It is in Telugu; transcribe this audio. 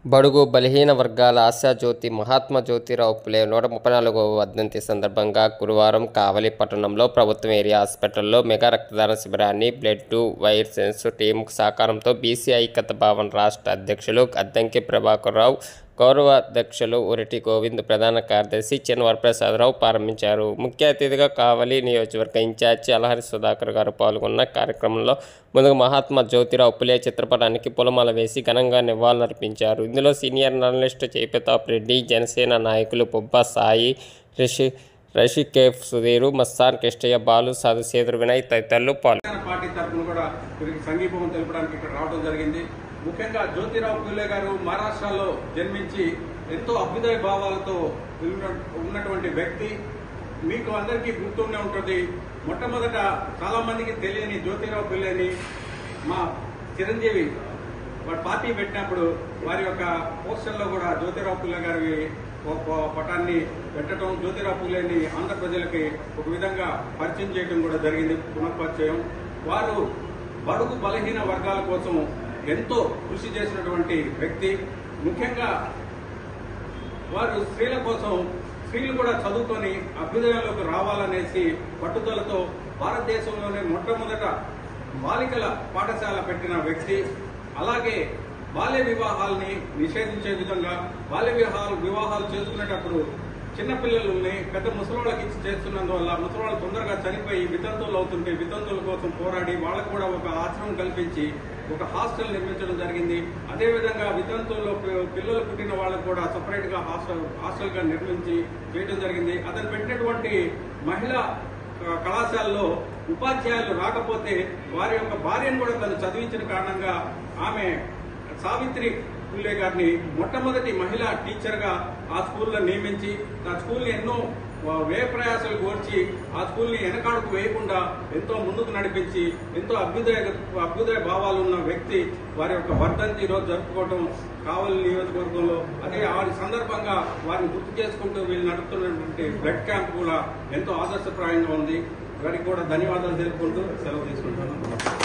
బడుగు బలహీన వర్గాల ఆశాజ్యోతి మహాత్మా జ్యోతిరావు పులే 134వ వర్ధంతి సందర్భంగా గురువారం కావలి పట్టణంలో ప్రభుత్వ ఏరియా హాస్పిటల్లో మెగా రక్తదాన శిబిరాన్ని blood to wire sense team సహకారంతో బీసీ ఐక్యత భవన్ రాష్ట్ర అధ్యక్షులు అద్దంకి ప్రభాకర్ రావు, గౌరవ అధ్యక్షులు ఉరటి గోవింద్, ప్రధాన కార్యదర్శి చెన్ వరప్రసాదరావు ప్రారంభించారు. ముఖ్య అతిథిగా కావలి నియోజకవర్గ ఇన్ఛార్జి అలహరి సుధాకర్ గారు పాల్గొన్న కార్యక్రమంలో ముందుగా మహాత్మా జ్యోతిరావు పులే చిత్రపటానికి పూలమాల వేసి ఘనంగా నివాళులర్పించారు. ఇందులో సీనియర్ జర్నలిస్ట్ జయప్రతాప్ రెడ్డి, జనసేన నాయకులు బొబ్బా సాయి, రషికేఫ్ సుధీరు, మస్తాన్ కిష్టయ్య, బాలు, సాధు సేతురు వినయ్ తదితరులు పాల్గొన్నారు. ముఖ్యంగా జ్యోతిరావు పూలే గారు మహారాష్ట్రలో జన్మించి ఎంతో అభ్యుదయ భావాలతో ఉన్నటువంటి వ్యక్తి. మీకు అందరికీ గుర్తుండే ఉంటుంది, మొట్టమొదట చాలా మందికి తెలియని జ్యోతిరావు పూలేని మా చిరంజీవి వారి పార్టీ పెట్టినప్పుడు వారి యొక్క పోస్టర్లో కూడా జ్యోతిరావు పూలే గారి పటాన్ని పెట్టడం, జ్యోతిరావు పూలేని ఆంధ్ర ప్రజలకి ఒక విధంగా పరిచయం చేయడం కూడా జరిగింది, పునఃపరిచయం. వారు బడుగు బలహీన వర్గాల కోసం ఎంతో కృషి చేసినటువంటి వ్యక్తి. ముఖ్యంగా వారు స్త్రీల కోసం, స్త్రీలు కూడా చదువుకొని అభ్యుదయంలోకి రావాలనేసి పట్టుదలతో భారతదేశంలోనే మొట్టమొదట బాలికల పాఠశాల పెట్టిన వ్యక్తి. అలాగే బాల్య వివాహాలని నిషేధించే విధంగా బాల్య వివాహాలు చేసుకునేటప్పుడు చిన్నపిల్లలని పెద్ద ముసలివాళ్ళకి ఇచ్చి చేస్తున్నందువల్ల ముసలివాళ్ళు తొందరగా చనిపోయి వితంతువులు అవుతుంటే వితంతువుల కోసం పోరాడి వాళ్ళకు కూడా ఒక ఆశ్రమం కల్పించి ఒక హాస్టల్ నిర్మించడం జరిగింది. అదేవిధంగా వితంతువుల్లో పిల్లలు పుట్టిన వాళ్ళకు కూడా సపరేట్ గా హాస్టల్ గా నిర్మించి చేయడం జరిగింది. అతను పెట్టినటువంటి మహిళా కళాశాలలో ఉపాధ్యాయులు రాకపోతే వారి యొక్క భార్యను కూడా తను చదివించిన కారణంగా ఆమె సావిత్రి పూలే గారిని మొట్టమొదటి మహిళా టీచర్ గా ఆ స్కూల్లో నియమించి ఆ స్కూల్ని ఎన్నో వ్యయ ప్రయాసాలు కోర్చి ఆ స్కూల్ని వెనకాడుకు వేయకుండా ఎంతో ముందుకు నడిపించి ఎంతో అభ్యుదయ భావాలు ఉన్న వ్యక్తి. వారి యొక్క వర్ధంతి ఈరోజు జరుపుకోవడం కావలి నియోజకవర్గంలో, అదే ఆ సందర్భంగా వారిని గుర్తు చేసుకుంటూ వీళ్ళు నడుపుతున్నటువంటి బ్లడ్ క్యాంప్ కూడా ఎంతో ఆదర్శప్రాయంగా ఉంది. వారికి కూడా ధన్యవాదాలు తెలుపుకుంటూ సెలవు తీసుకుంటున్నాను.